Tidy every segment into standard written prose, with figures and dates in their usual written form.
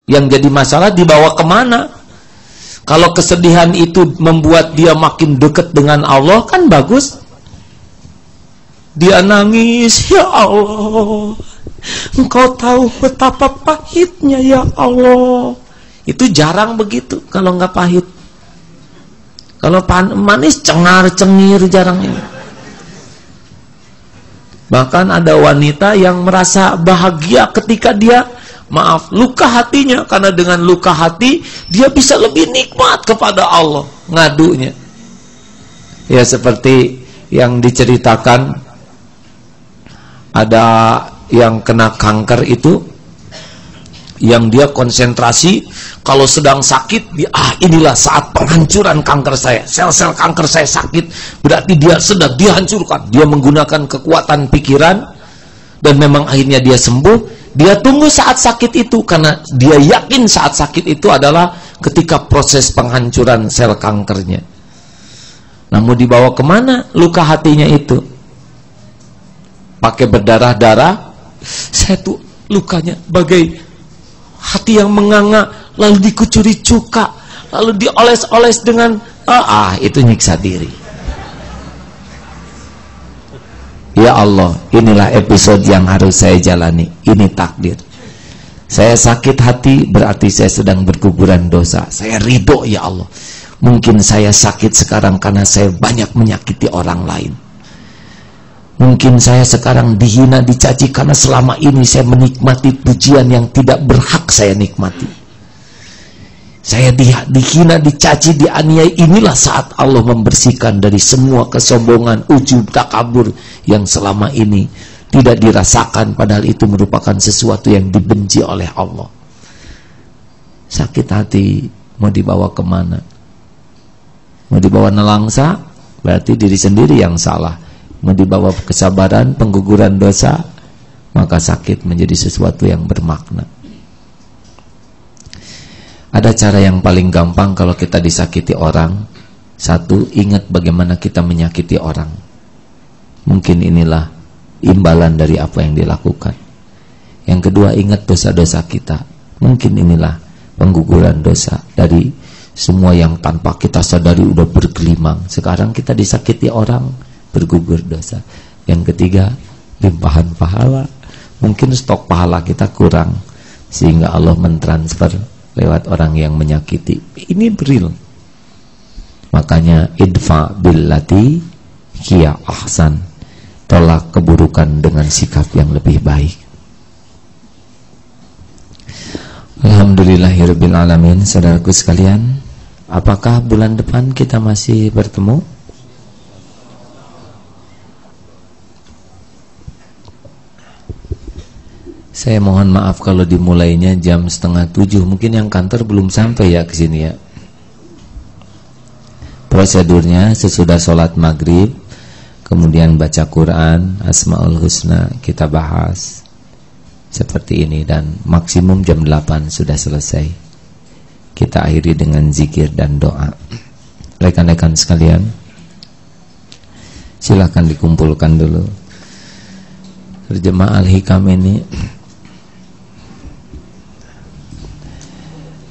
Yang jadi masalah dibawa kemana? Kalau kesedihan itu membuat dia makin dekat dengan Allah, kan bagus. Dia nangis, ya Allah, Engkau tahu betapa pahitnya ya Allah. Itu jarang begitu kalau nggak pahit. Kalau manis cengar-cengir jarang ini. Bahkan ada wanita yang merasa bahagia ketika dia luka hatinya, karena dengan luka hati dia bisa lebih nikmat kepada Allah ngadunya. Ya seperti yang diceritakan, ada yang kena kanker itu, yang dia konsentrasi kalau sedang sakit, inilah saat penghancuran kanker saya, sel-sel kanker saya sakit, berarti dia sedang dihancurkan. Dia menggunakan kekuatan pikiran dan memang akhirnya dia sembuh. Dia tunggu saat sakit itu karena dia yakin saat sakit itu adalah ketika proses penghancuran sel kankernya. Nah, mau dibawa kemana luka hatinya itu? Pakai berdarah-darah. Saya tuh lukanya bagai hati yang menganga, lalu dikucuri cuka, lalu dioles-oles dengan itu nyiksa diri. Ya Allah, inilah episode yang harus saya jalani. Ini takdir. Saya sakit hati, berarti saya sedang berguguran dosa. Saya ridho ya Allah. Mungkin saya sakit sekarang karena saya banyak menyakiti orang lain. Mungkin saya sekarang dihina, dicaci karena selama ini saya menikmati pujian yang tidak berhak saya nikmati. Saya dihina, dicaci, dianiaya. Inilah saat Allah membersihkan dari semua kesombongan, ujub, takabur yang selama ini tidak dirasakan, padahal itu merupakan sesuatu yang dibenci oleh Allah. Sakit hati mau dibawa kemana? Mau dibawa nelangsa, berarti diri sendiri yang salah. Mau dibawa kesabaran, pengguguran dosa, maka sakit menjadi sesuatu yang bermakna. Ada cara yang paling gampang kalau kita disakiti orang. Satu, ingat bagaimana kita menyakiti orang. Mungkin inilah imbalan dari apa yang dilakukan. Yang kedua, ingat dosa-dosa kita. Mungkin inilah pengguguran dosa dari semua yang tanpa kita sadari udah bergelimang. Sekarang kita disakiti orang, bergugur dosa. Yang ketiga, limpahan pahala. Mungkin stok pahala kita kurang, sehingga Allah mentransfer lewat orang yang menyakiti. Ini real. Makanya idfa billati hiya ahsan. Tolak keburukan dengan sikap yang lebih baik. Alhamdulillahirabbil alamin. Saudaraku sekalian, apakah bulan depan kita masih bertemu? Saya mohon maaf kalau dimulainya jam 6:30. Mungkin yang kantor belum sampai ya ke sini ya. Prosedurnya sesudah sholat maghrib, kemudian baca Quran, Asmaul Husna, kita bahas seperti ini, dan maksimum jam 8 sudah selesai. Kita akhiri dengan zikir dan doa. Rekan-rekan sekalian, silakan dikumpulkan dulu. Terjemah Al-Hikam ini.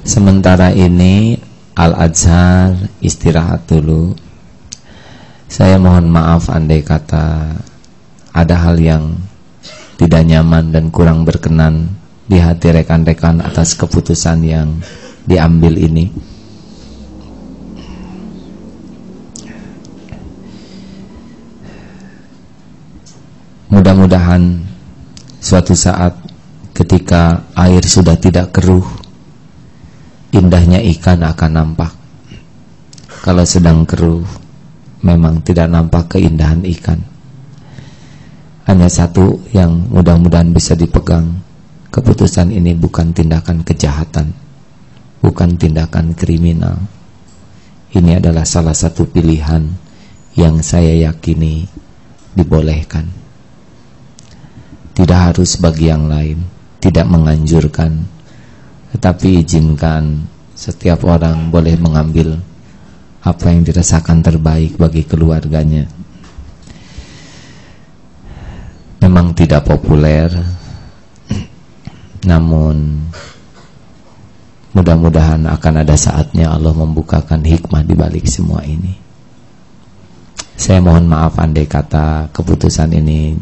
Sementara ini Al-Azhar istirahat dulu. Saya mohon maaf andai kata ada hal yang tidak nyaman dan kurang berkenan di hati rekan-rekan atas keputusan yang diambil ini. Mudah-mudahan suatu saat ketika air sudah tidak keruh, indahnya ikan akan nampak. Kalau sedang keruh, memang tidak nampak keindahan ikan. Hanya satu yang mudah-mudahan bisa dipegang, keputusan ini bukan tindakan kejahatan, bukan tindakan kriminal. Ini adalah salah satu pilihan yang saya yakini dibolehkan. Tidak harus bagi yang lain, tidak menganjurkan, tetapi izinkan setiap orang boleh mengambil apa yang dirasakan terbaik bagi keluarganya. Memang tidak populer, namun Mudah-mudahan akan ada saatnya Allah membukakan hikmah di balik semua ini. Saya mohon maaf andai kata keputusan ini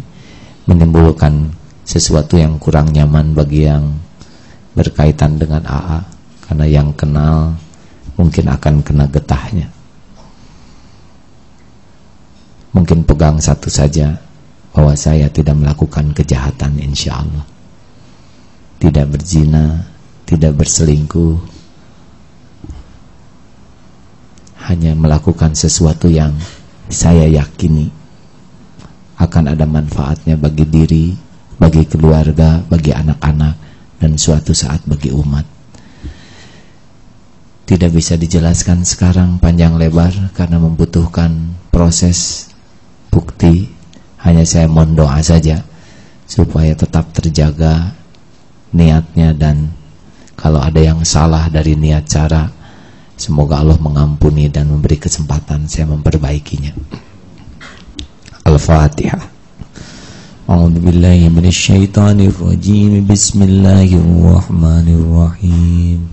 menimbulkan sesuatu yang kurang nyaman bagi yang berkaitan dengan AA, karena yang kenal mungkin akan kena getahnya. Mungkin pegang satu saja, bahwa saya tidak melakukan kejahatan, insya Allah. Tidak berzina, tidak berselingkuh, hanya melakukan sesuatu yang saya yakini akan ada manfaatnya bagi diri, bagi keluarga, bagi anak-anak, dan suatu saat bagi umat. Tidak bisa dijelaskan sekarang panjang lebar karena membutuhkan proses bukti. Hanya saya mohon doa saja supaya tetap terjaga niatnya, dan kalau ada yang salah dari niat cara, semoga Allah mengampuni dan memberi kesempatan saya memperbaikinya. Al-Fatihah. A'udzu billahi minasyaitonir rajim. Bismillahirrahmanirrahim.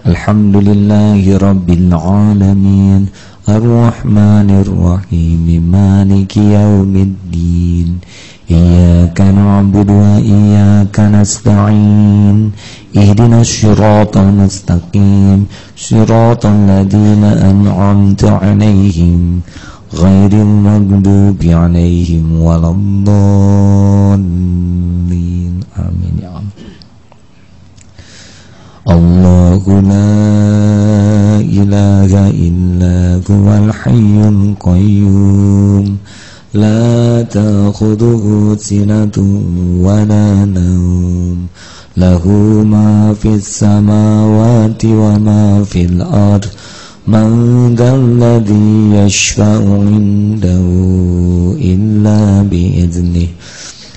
Alhamdulillahi rabbil alamin. Ar-Rahmanir Rahim. Maliki yaumiddin. Iyyaka na'budu wa iyyaka nasta'in. Ihdinas siratal mustaqim. Siratal ladzina an'amta 'alaihim ghairil maghdubi 'alaihim waladdallin. Amin ya Allah. Allahu la ilaha illa huwal hayyul qayyum. La ta'khudhuhu sinatun wa la nawm. Lahu ma fis samawati wa ma fil ard. Man dzalladzi yashfa'u 'indahu illa bi'idhnihi.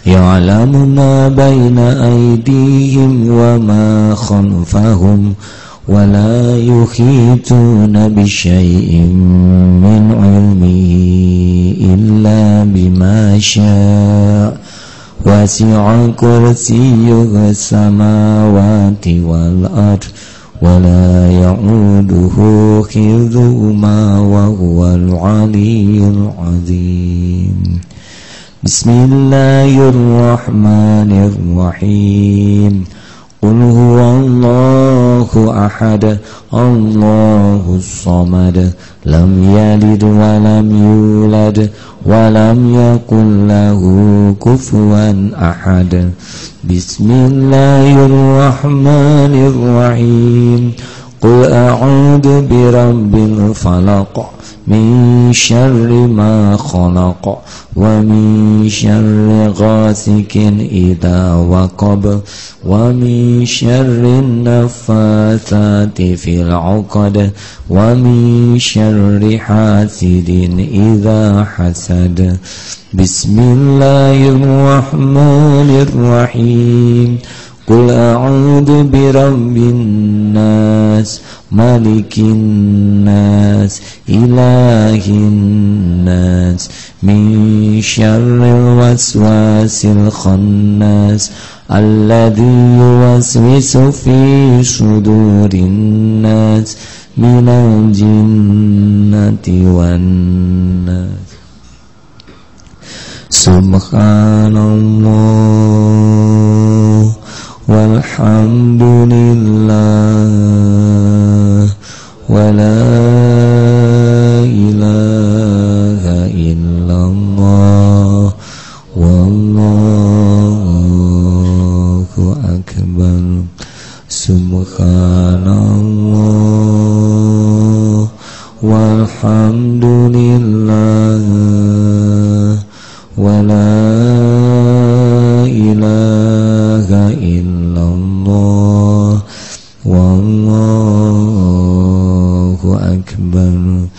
Ya'lamu ma baina aydihim wa ma khalfahum. Wa la yuhituna bisyai'in min 'ilmihi illa bima syaa'. Wasi'a kursiyyuhu as-samawati wal ard. Wa la ya'uduhu hifdhuhuma wa huwal 'aliyyul 'azim. Bismillahirrahmanirrahim. Qul huwallahu ahad. Allahus samad. Lam yalid wa lam yulad wa lam yakul lahu kufuwan ahad. Bismillahirrahmanirrahim. Qul a'udzu birabbil falaq. Min syarri ma khalaq. Wa min syarri ghasikin idza waqab. Wa min syarri naffatsati fil 'uqad. Wa min syarri hasidin idza hasad. Bismillahirrahmanirrahim. Qul a'udzu birabbin nas. Malikin nas. Ilahin nas. Min syarril waswasil khannas. Alladzi yuwaswisu fi sudurin nas. Minal jinnati wan nas. Subhanallah walhamdulillah wa la ilaha illallah wallahu akbar. Subhanallah walhamdulillah wa la ilaha illallah wallahu akbar.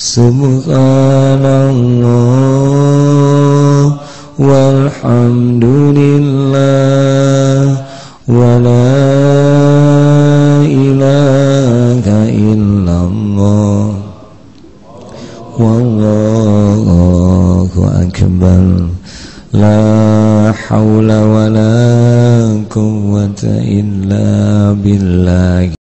Subhanallah walhamdulillah wa la ilaha illallah wallahu akbar. La haula wa la quwwata illa billah.